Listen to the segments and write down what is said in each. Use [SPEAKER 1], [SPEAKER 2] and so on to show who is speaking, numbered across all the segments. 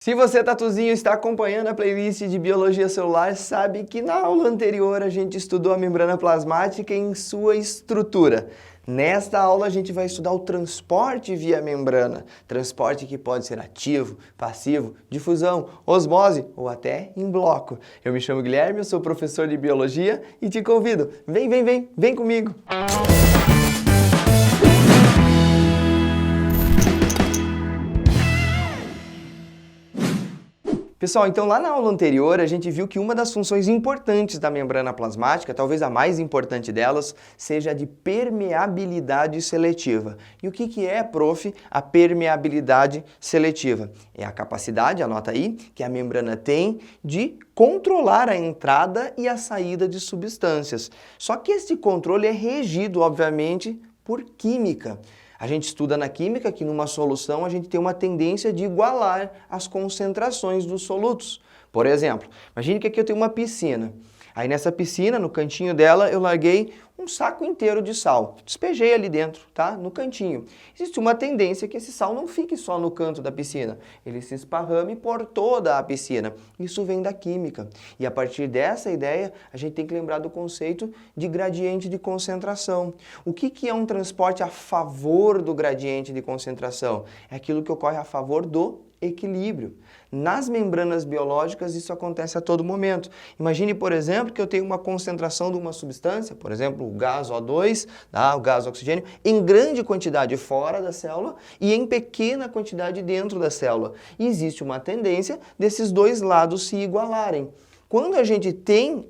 [SPEAKER 1] Se você, Tatuzinho, está acompanhando a playlist de Biologia Celular, sabe que na aula anterior a gente estudou a membrana plasmática em sua estrutura. Nesta aula a gente vai estudar o transporte via membrana, transporte que pode ser ativo, passivo, difusão, osmose ou até em bloco. Eu me chamo Guilherme, eu sou professor de Biologia e te convido, vem comigo! Pessoal, então lá na aula anterior a gente viu que uma das funções importantes da membrana plasmática, talvez a mais importante delas, seja a de permeabilidade seletiva. E o que é, prof, a permeabilidade seletiva? É a capacidade, anota aí, que a membrana tem de controlar a entrada e a saída de substâncias. Só que esse controle é regido, obviamente, por química. A gente estuda na química que numa solução a gente tem uma tendência de igualar as concentrações dos solutos. Por exemplo, imagine que aqui eu tenho uma piscina. Aí nessa piscina, no cantinho dela, eu larguei um saco inteiro de sal. Despejei ali dentro, tá? No cantinho. Existe uma tendência que esse sal não fique só no canto da piscina. Ele se esparrame por toda a piscina. Isso vem da química. E a partir dessa ideia, a gente tem que lembrar do conceito de gradiente de concentração. O que é um transporte a favor do gradiente de concentração? É aquilo que ocorre a favor do equilíbrio. Nas membranas biológicas isso acontece a todo momento. Imagine, por exemplo, que eu tenho uma concentração de uma substância, por exemplo, o gás O2, tá? O gás oxigênio, em grande quantidade fora da célula e em pequena quantidade dentro da célula. E existe uma tendência desses dois lados se igualarem. Quando a gente tem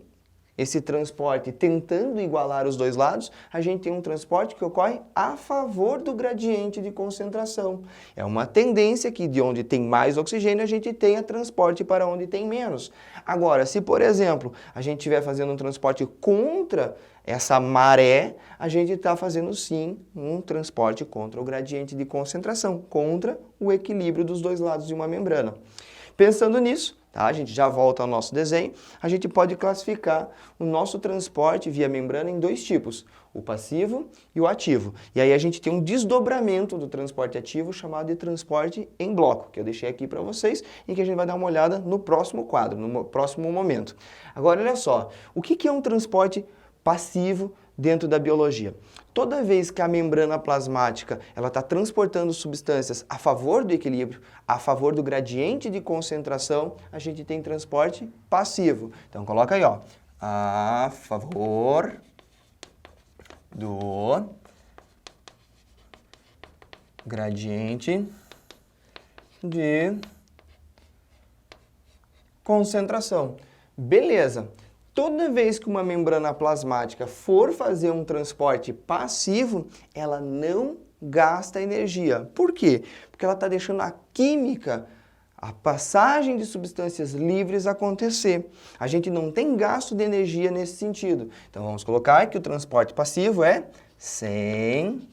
[SPEAKER 1] esse transporte tentando igualar os dois lados, a gente tem um transporte que ocorre a favor do gradiente de concentração. É uma tendência que de onde tem mais oxigênio, a gente tenha transporte para onde tem menos. Agora, se por exemplo, a gente estiver fazendo um transporte contra essa maré, a gente está fazendo sim um transporte contra o gradiente de concentração, contra o equilíbrio dos dois lados de uma membrana. Pensando nisso, tá? A gente já volta ao nosso desenho, a gente pode classificar o nosso transporte via membrana em dois tipos, o passivo e o ativo. E aí a gente tem um desdobramento do transporte ativo chamado de transporte em bloco, que eu deixei aqui para vocês e que a gente vai dar uma olhada no próximo quadro, no próximo momento. Agora, olha só, o que é um transporte passivo dentro da biologia? Toda vez que a membrana plasmática ela está transportando substâncias a favor do equilíbrio, a favor do gradiente de concentração, a gente tem transporte passivo. Então coloca aí, ó, a favor do gradiente de concentração. Beleza. Toda vez que uma membrana plasmática for fazer um transporte passivo, ela não gasta energia. Por quê? Porque ela está deixando a química, a passagem de substâncias livres acontecer. A gente não tem gasto de energia nesse sentido. Então vamos colocar que o transporte passivo é sem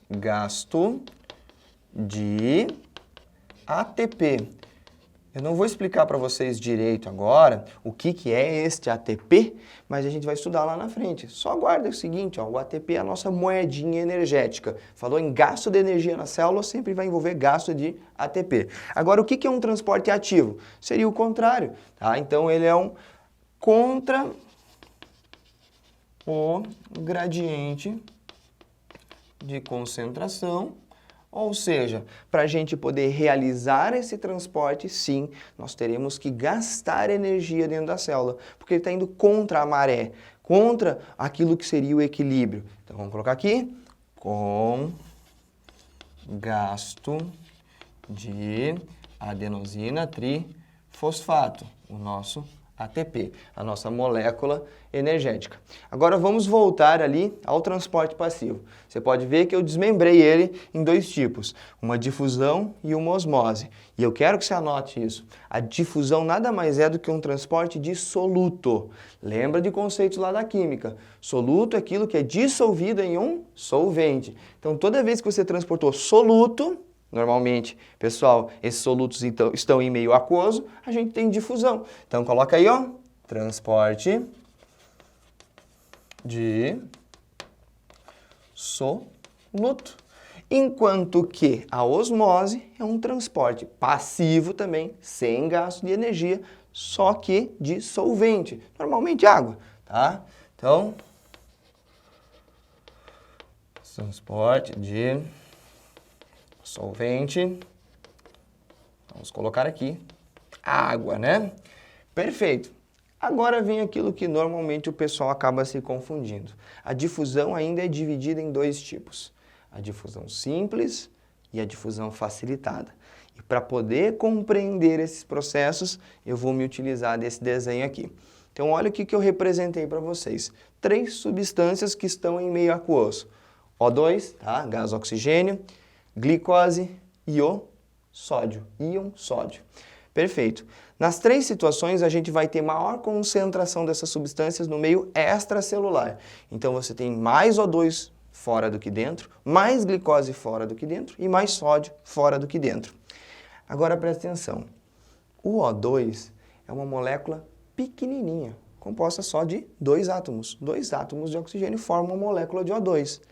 [SPEAKER 1] gasto de ATP. Eu não vou explicar para vocês direito agora o que é este ATP, mas a gente vai estudar lá na frente. Só aguarda o seguinte, ó, o ATP é a nossa moedinha energética. Falou em gasto de energia na célula, sempre vai envolver gasto de ATP. Agora, o que é um transporte ativo? Seria o contrário, tá? Então, ele é um contra o gradiente de concentração. Ou seja, para a gente poder realizar esse transporte, sim, nós teremos que gastar energia dentro da célula, porque ele está indo contra a maré, contra aquilo que seria o equilíbrio. Então vamos colocar aqui, com gasto de adenosina trifosfato, o nosso ATP, a nossa molécula energética. Agora vamos voltar ali ao transporte passivo. Você pode ver que eu desmembrei ele em dois tipos, uma difusão e uma osmose. E eu quero que você anote isso. A difusão nada mais é do que um transporte de soluto. Lembra de conceitos lá da química. Soluto é aquilo que é dissolvido em um solvente. Então toda vez que você transportou soluto, normalmente, pessoal, esses solutos então, estão em meio aquoso, a gente tem difusão. Então, coloca aí, ó, transporte de soluto. Enquanto que a osmose é um transporte passivo também, sem gasto de energia, só que de solvente, normalmente água, tá? Então, transporte de solvente, vamos colocar aqui, água, né? Perfeito. Agora vem aquilo que normalmente o pessoal acaba se confundindo. A difusão ainda é dividida em dois tipos. A difusão simples e a difusão facilitada. E para poder compreender esses processos, eu vou me utilizar desse desenho aqui. Então olha o que eu representei para vocês. 3 substâncias que estão em meio aquoso. O2, tá? Gás oxigênio, glicose e o sódio, íon sódio. Perfeito. Nas 3 situações, a gente vai ter maior concentração dessas substâncias no meio extracelular. Então, você tem mais O2 fora do que dentro, mais glicose fora do que dentro e mais sódio fora do que dentro. Agora, presta atenção. O O2 é uma molécula pequenininha, composta só de 2 átomos. 2 átomos de oxigênio formam uma molécula de O2.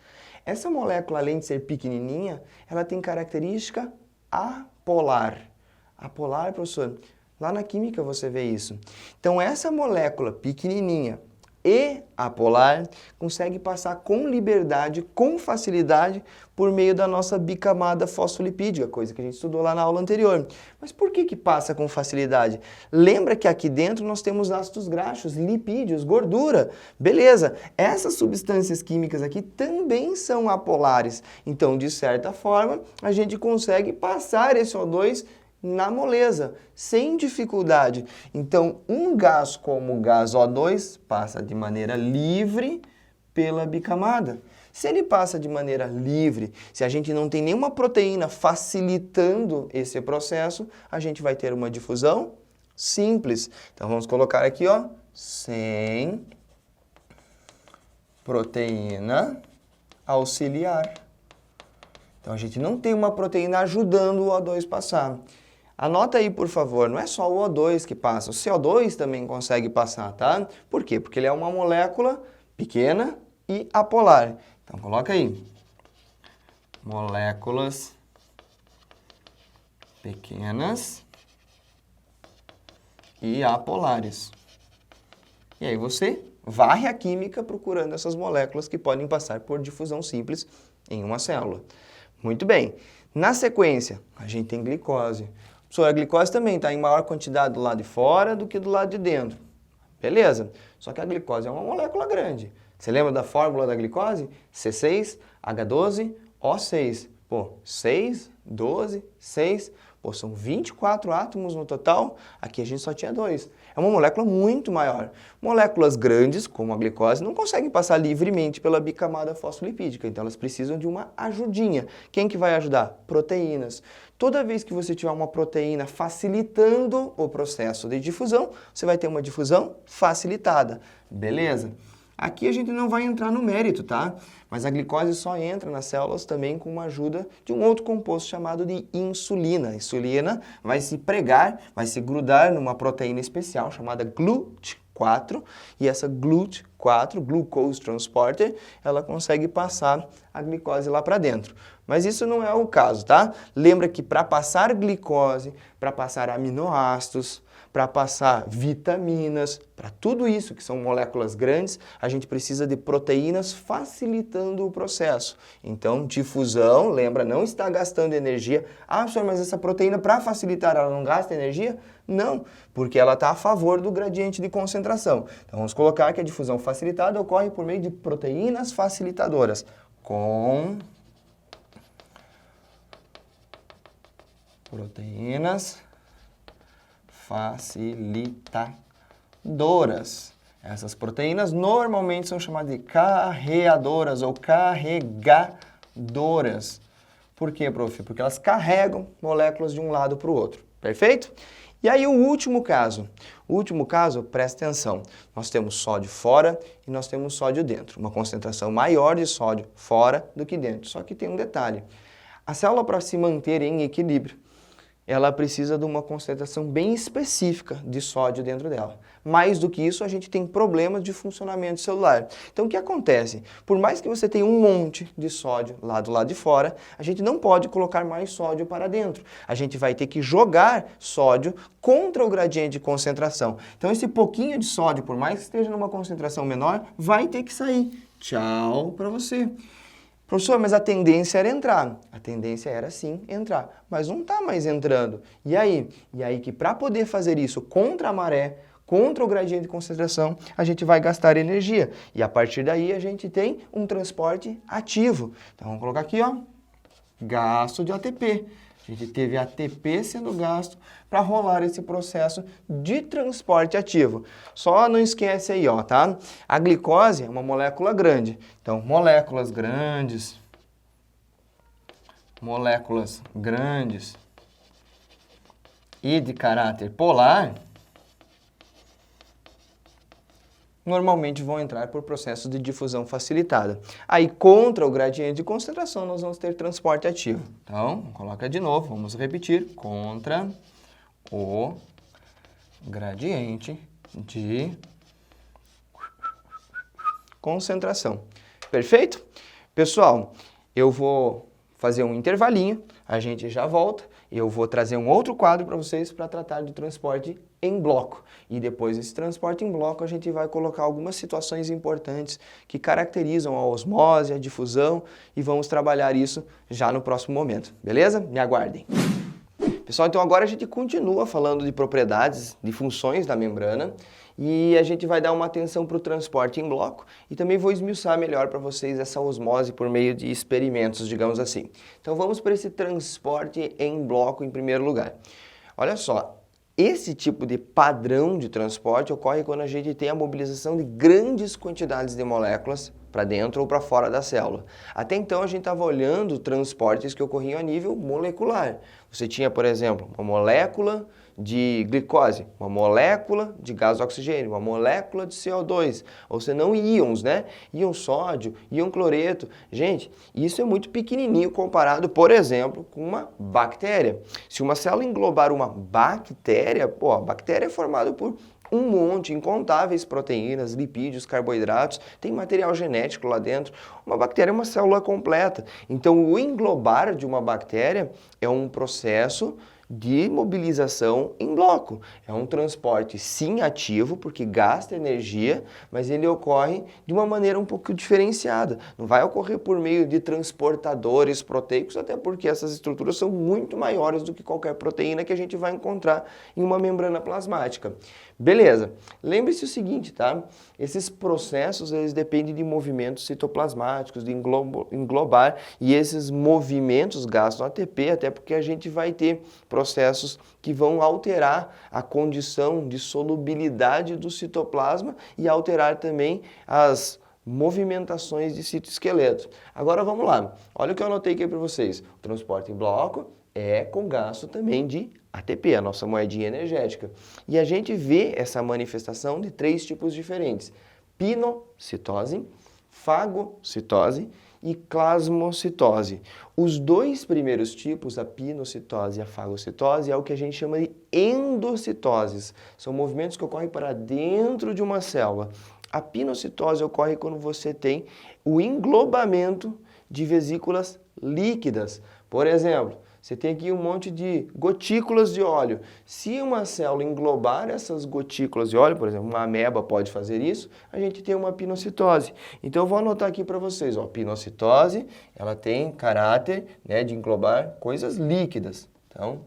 [SPEAKER 1] Essa molécula, além de ser pequenininha, ela tem característica apolar. Apolar, professor, lá na química você vê isso. Então, essa molécula pequenininha e apolar consegue passar com liberdade, com facilidade, por meio da nossa bicamada fosfolipídica, coisa que a gente estudou lá na aula anterior. Mas por que passa com facilidade? Lembra que aqui dentro nós temos ácidos graxos, lipídios, gordura. Beleza, essas substâncias químicas aqui também são apolares. Então, de certa forma, a gente consegue passar esse O2 na moleza, sem dificuldade. Então, um gás como o gás O2 passa de maneira livre pela bicamada. Se ele passa de maneira livre, se a gente não tem nenhuma proteína facilitando esse processo, a gente vai ter uma difusão simples. Então, vamos colocar aqui, ó, sem proteína auxiliar. Então, a gente não tem uma proteína ajudando o O2 passar. Anota aí, por favor, não é só o O2 que passa, o CO2 também consegue passar, tá? Por quê? Porque ele é uma molécula pequena e apolar. Então, coloca aí. Moléculas pequenas e apolares. E aí você varre a química procurando essas moléculas que podem passar por difusão simples em uma célula. Muito bem. Na sequência, a gente tem glicose. A glicose também está em maior quantidade do lado de fora do que do lado de dentro. Beleza? Só que a glicose é uma molécula grande. Você lembra da fórmula da glicose? C6H12O6. Pô, 6, 12, 6. Pô, são 24 átomos no total. Aqui a gente só tinha 2. É uma molécula muito maior. Moléculas grandes, como a glicose, não conseguem passar livremente pela bicamada fosfolipídica. Então elas precisam de uma ajudinha. Quem que vai ajudar? Proteínas. Toda vez que você tiver uma proteína facilitando o processo de difusão, você vai ter uma difusão facilitada. Beleza? Aqui a gente não vai entrar no mérito, tá? Mas a glicose só entra nas células também com uma ajuda de um outro composto chamado de insulina. A insulina vai se pregar, vai se grudar numa proteína especial chamada GLUT4, e essa GLUT4, Glucose Transporter, ela consegue passar a glicose lá para dentro. Mas isso não é o caso, tá? Lembra que para passar glicose, para passar aminoácidos, para passar vitaminas, para tudo isso que são moléculas grandes, a gente precisa de proteínas facilitando o processo. Então, difusão, lembra, não está gastando energia. Ah, professor, mas essa proteína para facilitar ela não gasta energia? Não, porque ela está a favor do gradiente de concentração. Então, vamos colocar que a difusão facilitada ocorre por meio de proteínas facilitadoras. Com proteínas facilitadoras. Essas proteínas normalmente são chamadas de carreadoras ou carregadoras. Por quê, prof? Porque elas carregam moléculas de um lado para o outro. Perfeito? E aí o último caso. O último caso, presta atenção. Nós temos sódio fora e nós temos sódio dentro. Uma concentração maior de sódio fora do que dentro. Só que tem um detalhe. A célula, para se manter em equilíbrio, ela precisa de uma concentração bem específica de sódio dentro dela. Mais do que isso, a gente tem problemas de funcionamento celular. Então, o que acontece? Por mais que você tenha um monte de sódio lá do lado de fora, a gente não pode colocar mais sódio para dentro. A gente vai ter que jogar sódio contra o gradiente de concentração. Então, esse pouquinho de sódio, por mais que esteja numa concentração menor, vai ter que sair. Tchau para você. Professor, mas a tendência era entrar. A tendência era sim entrar, mas não está mais entrando. E aí? E aí que para poder fazer isso contra a maré, contra o gradiente de concentração, a gente vai gastar energia. E a partir daí a gente tem um transporte ativo. Então vamos colocar aqui, ó, gasto de ATP. A gente teve ATP sendo gasto para rolar esse processo de transporte ativo. Só não esquece aí, ó, tá? A glicose é uma molécula grande. Então, moléculas grandes e de caráter polar normalmente vão entrar por processo de difusão facilitada. Aí, contra o gradiente de concentração, nós vamos ter transporte ativo. Então, coloca de novo, vamos repetir. Contra o gradiente de concentração. Perfeito? Pessoal, eu vou fazer um intervalinho, a gente já volta. Eu vou trazer um outro quadro para vocês para tratar de transporte em bloco. E depois desse transporte em bloco, a gente vai colocar algumas situações importantes que caracterizam a osmose, a difusão, e vamos trabalhar isso já no próximo momento. Beleza? Me aguardem. Pessoal, então agora a gente continua falando de propriedades, de funções da membrana, e a gente vai dar uma atenção para o transporte em bloco e também vou esmiuçar melhor para vocês essa osmose por meio de experimentos, digamos assim. Então vamos para esse transporte em bloco em primeiro lugar. Olha só, esse tipo de padrão de transporte ocorre quando a gente tem a mobilização de grandes quantidades de moléculas para dentro ou para fora da célula. Até então a gente estava olhando transportes que ocorriam a nível molecular. Você tinha, por exemplo, uma molécula de glicose, uma molécula de gás oxigênio, uma molécula de CO2, ou senão íons, né? Íon sódio, íon cloreto. Gente, isso é muito pequenininho comparado, por exemplo, com uma bactéria. Se uma célula englobar uma bactéria, pô, a bactéria é formada por um monte, incontáveis proteínas, lipídios, carboidratos, tem material genético lá dentro. Uma bactéria é uma célula completa. Então, o englobar de uma bactéria é um processo de mobilização em bloco. É um transporte sim ativo, porque gasta energia, mas ele ocorre de uma maneira um pouco diferenciada. Não vai ocorrer por meio de transportadores proteicos, até porque essas estruturas são muito maiores do que qualquer proteína que a gente vai encontrar em uma membrana plasmática. Beleza, lembre-se o seguinte, tá? Esses processos, eles dependem de movimentos citoplasmáticos, de englobar, e esses movimentos gastam ATP, até porque a gente vai ter processos que vão alterar a condição de solubilidade do citoplasma e alterar também as movimentações de citoesqueleto. Agora vamos lá, olha o que eu anotei aqui para vocês. O transporte em bloco é com gasto também de ATP, a nossa moedinha energética. E a gente vê essa manifestação de três tipos diferentes: pinocitose, fagocitose e plasmocitose. Os dois primeiros tipos, a pinocitose e a fagocitose, é o que a gente chama de endocitoses. São movimentos que ocorrem para dentro de uma célula. A pinocitose ocorre quando você tem o englobamento de vesículas líquidas. Por exemplo, você tem aqui um monte de gotículas de óleo. Se uma célula englobar essas gotículas de óleo, por exemplo, uma ameba pode fazer isso, a gente tem uma pinocitose. Então eu vou anotar aqui para vocês, ó, pinocitose, ela tem caráter, né, de englobar coisas líquidas. Então,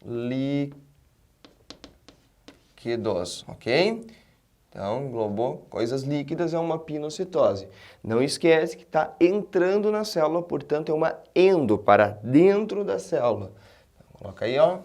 [SPEAKER 1] líquidos, ok? Então, englobou coisas líquidas, é uma pinocitose. Não esquece que está entrando na célula, portanto, é uma endo, para dentro da célula. Então, coloca aí, ó,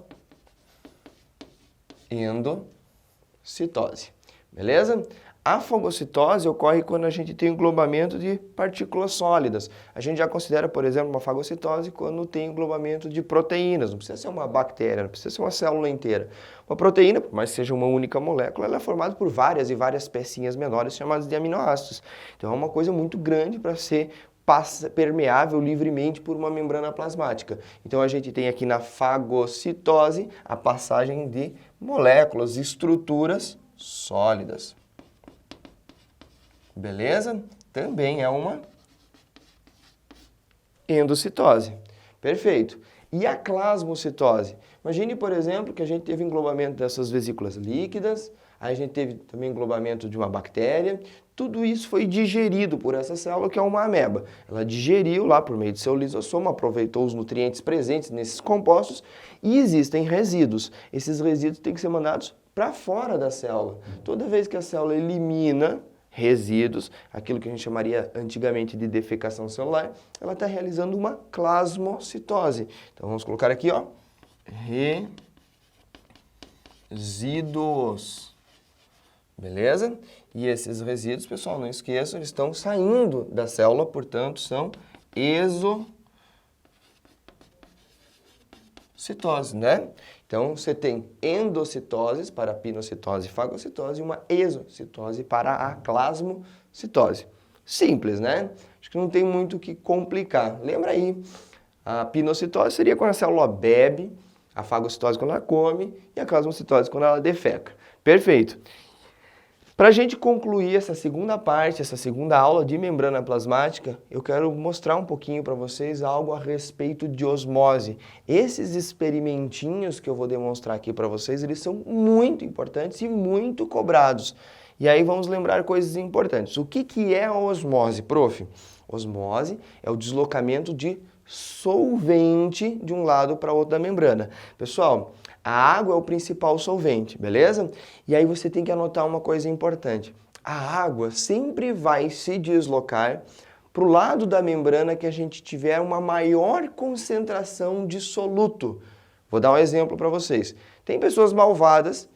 [SPEAKER 1] endocitose. Beleza? A fagocitose ocorre quando a gente tem englobamento de partículas sólidas. A gente já considera, por exemplo, uma fagocitose quando tem englobamento de proteínas. Não precisa ser uma bactéria, não precisa ser uma célula inteira. Uma proteína, por mais que seja uma única molécula, ela é formada por várias e várias pecinhas menores chamadas de aminoácidos. Então é uma coisa muito grande para ser permeável livremente por uma membrana plasmática. Então a gente tem aqui na fagocitose a passagem de moléculas, estruturas sólidas. Beleza? Também é uma endocitose. Perfeito. E a clasmocitose? Imagine, por exemplo, que a gente teve englobamento dessas vesículas líquidas, aí a gente teve também englobamento de uma bactéria, tudo isso foi digerido por essa célula que é uma ameba. Ela digeriu lá por meio do seu lisossomo, aproveitou os nutrientes presentes nesses compostos e existem resíduos. Esses resíduos têm que ser mandados para fora da célula. Toda vez que a célula elimina resíduos, aquilo que a gente chamaria antigamente de defecação celular, ela está realizando uma clasmocitose. Então vamos colocar aqui, ó, resíduos. Beleza? E esses resíduos, pessoal, não esqueçam, eles estão saindo da célula, portanto, são exocitose, né? Então, você tem endocitoses para a pinocitose e fagocitose e uma exocitose para a clasmocitose. Simples, né? Acho que não tem muito o que complicar. Lembra aí, a pinocitose seria quando a célula bebe, a fagocitose quando ela come e a clasmocitose quando ela defeca. Perfeito. Para a gente concluir essa segunda parte, essa segunda aula de membrana plasmática, eu quero mostrar um pouquinho para vocês algo a respeito de osmose. Esses experimentinhos que eu vou demonstrar aqui para vocês, eles são muito importantes e muito cobrados. E aí vamos lembrar coisas importantes. O que é a osmose, prof? Osmose é o deslocamento de solvente de um lado para o outro da membrana. Pessoal, a água é o principal solvente, beleza? E aí você tem que anotar uma coisa importante. A água sempre vai se deslocar para o lado da membrana que a gente tiver uma maior concentração de soluto. Vou dar um exemplo para vocês. Tem pessoas malvadas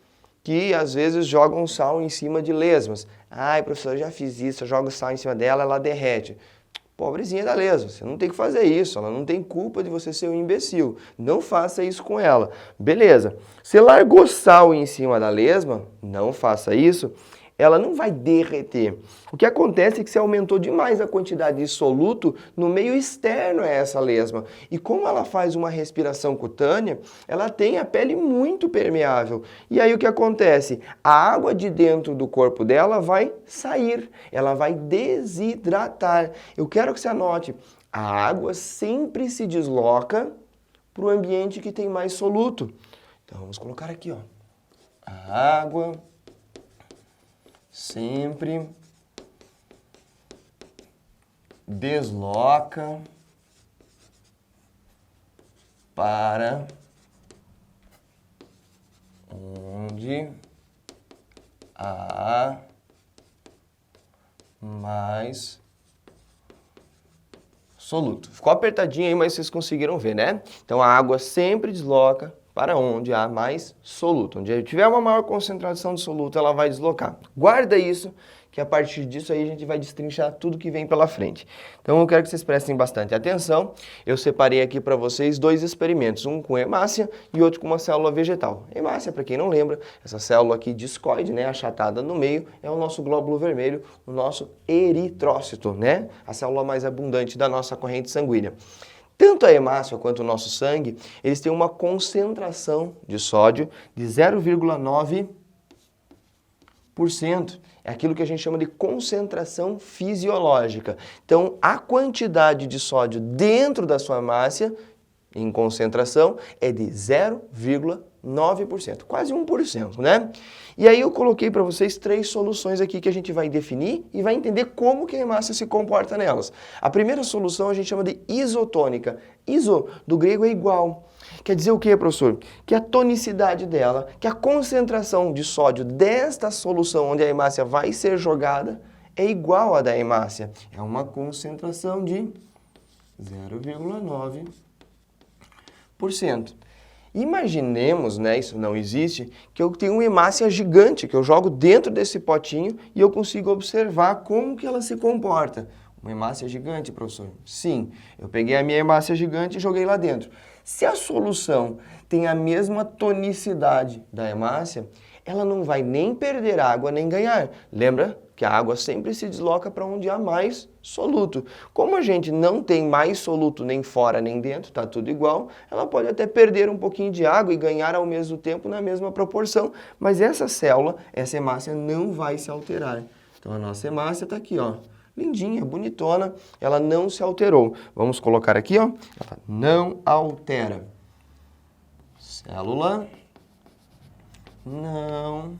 [SPEAKER 1] que às vezes jogam sal em cima de lesmas. Ai, professor, eu já fiz isso, eu jogo sal em cima dela, ela derrete. Pobrezinha da lesma, você não tem que fazer isso, ela não tem culpa de você ser um imbecil. Não faça isso com ela. Beleza, você largou sal em cima da lesma, não faça isso, ela não vai derreter. O que acontece é que você aumentou demais a quantidade de soluto no meio externo a essa lesma. E como ela faz uma respiração cutânea, ela tem a pele muito permeável. E aí o que acontece? A água de dentro do corpo dela vai sair, ela vai desidratar. Eu quero que você anote, a água sempre se desloca para o ambiente que tem mais soluto. Então vamos colocar aqui, ó. A água sempre desloca para onde há mais soluto. Ficou apertadinho aí, mas vocês conseguiram ver, né? Então a água sempre desloca para onde há mais soluto. Onde tiver uma maior concentração de soluto, ela vai deslocar. Guarda isso, que a partir disso aí a gente vai destrinchar tudo que vem pela frente. Então eu quero que vocês prestem bastante atenção. Eu separei aqui para vocês dois experimentos, um com hemácia e outro com uma célula vegetal. Hemácia, para quem não lembra, essa célula aqui discoide, né, achatada no meio, é o nosso glóbulo vermelho, o nosso eritrócito, né, a célula mais abundante da nossa corrente sanguínea. Tanto a hemácia quanto o nosso sangue, eles têm uma concentração de sódio de 0,9%. É aquilo que a gente chama de concentração fisiológica. Então, a quantidade de sódio dentro da sua hemácia, em concentração, é de 0,9%, quase 1%, né? E aí eu coloquei para vocês três soluções aqui que a gente vai definir e vai entender como que a hemácia se comporta nelas. A primeira solução a gente chama de isotônica. Iso, do grego, é igual. Quer dizer o quê, professor? Que a tonicidade dela, que a concentração de sódio desta solução onde a hemácia vai ser jogada é igual à da hemácia. É uma concentração de 0,9%. Imaginemos, né, isso não existe, que eu tenho uma hemácia gigante que eu jogo dentro desse potinho e eu consigo observar como que ela se comporta. Uma hemácia gigante, professor? Sim, eu peguei a minha hemácia gigante e joguei lá dentro. Se a solução tem a mesma tonicidade da hemácia, ela não vai nem perder água nem ganhar. Lembra que a água sempre se desloca para onde há mais soluto. Como a gente não tem mais soluto nem fora nem dentro, está tudo igual, ela pode até perder um pouquinho de água e ganhar ao mesmo tempo na mesma proporção, mas essa célula, essa hemácia não vai se alterar. Então a nossa hemácia está aqui, ó, lindinha, bonitona, ela não se alterou. Vamos colocar aqui, ó, ela não altera. Célula não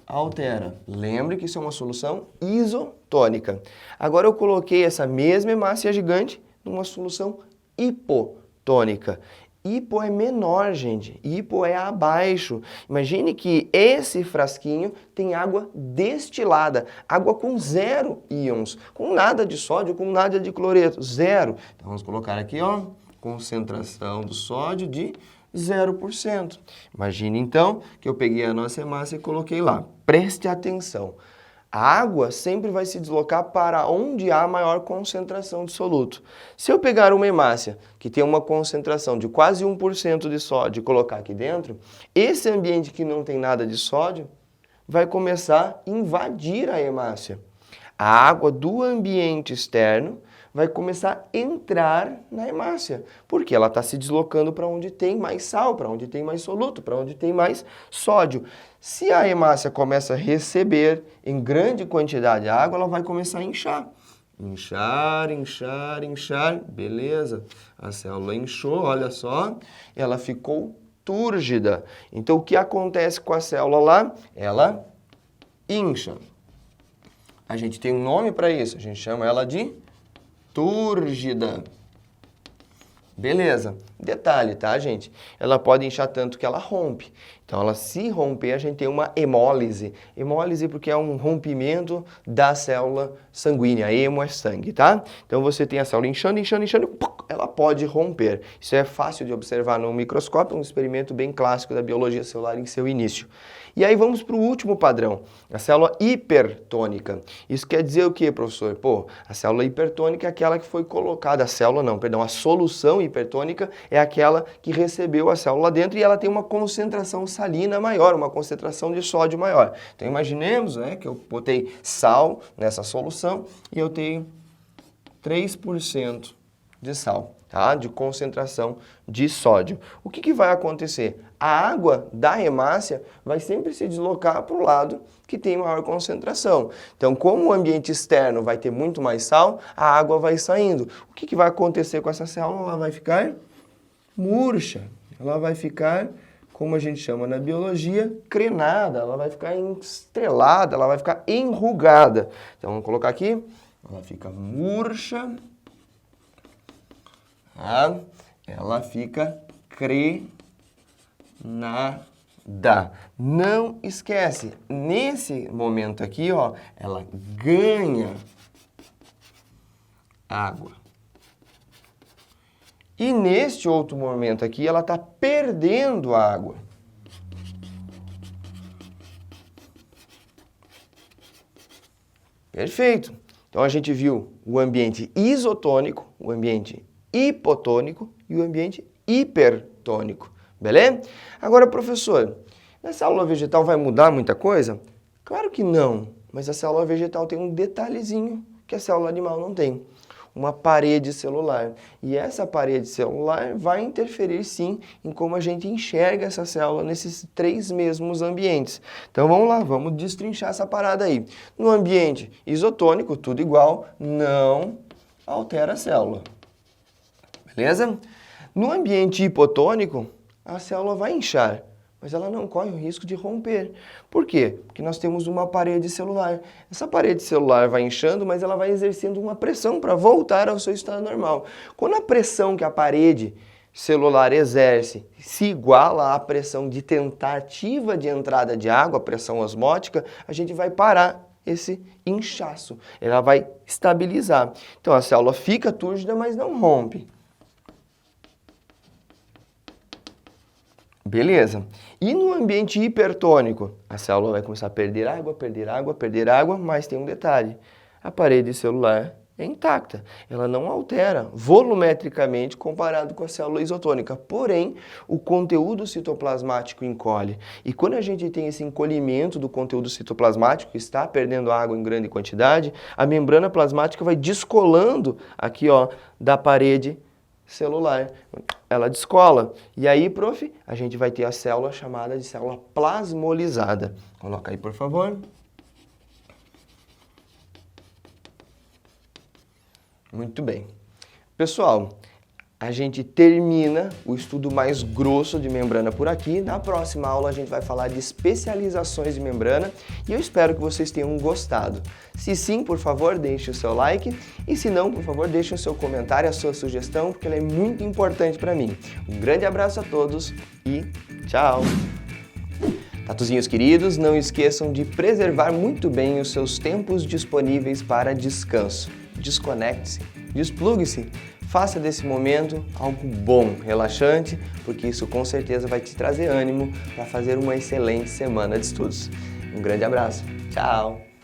[SPEAKER 1] altera. Lembre que isso é uma solução isotônica. Agora eu coloquei essa mesma hemácia gigante numa solução hipotônica. Hipo é menor, gente. Hipo é abaixo. Imagine que esse frasquinho tem água destilada, água com 0 íons, com nada de sódio, com nada de cloreto, 0. Então vamos colocar aqui, ó, concentração do sódio de 0%. Imagine então que eu peguei a nossa hemácia e coloquei lá. Preste atenção. A água sempre vai se deslocar para onde há maior concentração de soluto. Se eu pegar uma hemácia que tem uma concentração de quase 1% de sódio e colocar aqui dentro, esse ambiente que não tem nada de sódio vai começar a invadir a hemácia. A água do ambiente externo vai começar a entrar na hemácia, porque ela está se deslocando para onde tem mais sal, para onde tem mais soluto, para onde tem mais sódio. Se a hemácia começa a receber em grande quantidade de água, ela vai começar a inchar. Inchar, inchar, inchar, beleza. A célula inchou, olha só, ela ficou túrgida. Então, o que acontece com a célula lá? Ela incha. A gente tem um nome para isso, a gente chama ela de túrgida. Beleza. Detalhe, tá, gente? Ela pode inchar tanto que ela rompe. Então, ela se romper, a gente tem uma hemólise. Hemólise porque é um rompimento da célula sanguínea. Hemo é sangue, tá? Então, você tem a célula inchando, inchando, inchando, ela pode romper. Isso é fácil de observar no microscópio, um experimento bem clássico da biologia celular em seu início. E aí vamos para o último padrão, a célula hipertônica. Isso quer dizer o quê, professor? Pô, a célula hipertônica é aquela que foi colocada, a solução hipertônica é aquela que recebeu a célula dentro e ela tem uma concentração salina maior, uma concentração de sódio maior. Então imaginemos, né, que eu botei sal nessa solução e eu tenho 3% de sal, tá? De concentração de sódio. O que vai acontecer? A água da hemácia vai sempre se deslocar para o lado que tem maior concentração. Então, como o ambiente externo vai ter muito mais sal, a água vai saindo. O que vai acontecer com essa célula? Ela vai ficar murcha. Ela vai ficar, como a gente chama na biologia, crenada. Ela vai ficar estrelada, ela vai ficar enrugada. Então, vamos colocar aqui. Ela fica murcha. Tá? Ela fica crenada. Não esquece, nesse momento aqui, ó, ela ganha água. E neste outro momento aqui, ela está perdendo água. Perfeito. Então a gente viu o ambiente isotônico, o ambiente hipotônico e o ambiente hipertônico. Beleza? Agora, professor, na célula vegetal vai mudar muita coisa? Claro que não, mas a célula vegetal tem um detalhezinho que a célula animal não tem. Uma parede celular. E essa parede celular vai interferir, sim, em como a gente enxerga essa célula nesses 3 mesmos ambientes. Então, vamos lá, vamos destrinchar essa parada aí. No ambiente isotônico, tudo igual, não altera a célula. Beleza? No ambiente hipotônico, a célula vai inchar, mas ela não corre o risco de romper. Por quê? Porque nós temos uma parede celular. Essa parede celular vai inchando, mas ela vai exercendo uma pressão para voltar ao seu estado normal. Quando a pressão que a parede celular exerce se iguala à pressão de tentativa de entrada de água, a pressão osmótica, a gente vai parar esse inchaço. Ela vai estabilizar. Então a célula fica túrgida, mas não rompe. Beleza. E no ambiente hipertônico, a célula vai começar a perder água, perder água, perder água, mas tem um detalhe. A parede celular é intacta, ela não altera volumetricamente comparado com a célula isotônica, porém o conteúdo citoplasmático encolhe. E quando a gente tem esse encolhimento do conteúdo citoplasmático, que está perdendo água em grande quantidade, a membrana plasmática vai descolando aqui, ó, da parede celular. Ela descola. E aí, prof, a gente vai ter a célula chamada de célula plasmolizada. Coloca aí, por favor. Muito bem. Pessoal, a gente termina o estudo mais grosso de membrana por aqui. Na próxima aula a gente vai falar de especializações de membrana e eu espero que vocês tenham gostado. Se sim, por favor, deixe o seu like e se não, por favor, deixe o seu comentário, a sua sugestão, porque ela é muito importante para mim. Um grande abraço a todos e tchau! Tatuzinhos queridos, não esqueçam de preservar muito bem os seus tempos disponíveis para descanso. Desconecte-se, desplugue-se, faça desse momento algo bom, relaxante, porque isso com certeza vai te trazer ânimo para fazer uma excelente semana de estudos. Um grande abraço, tchau!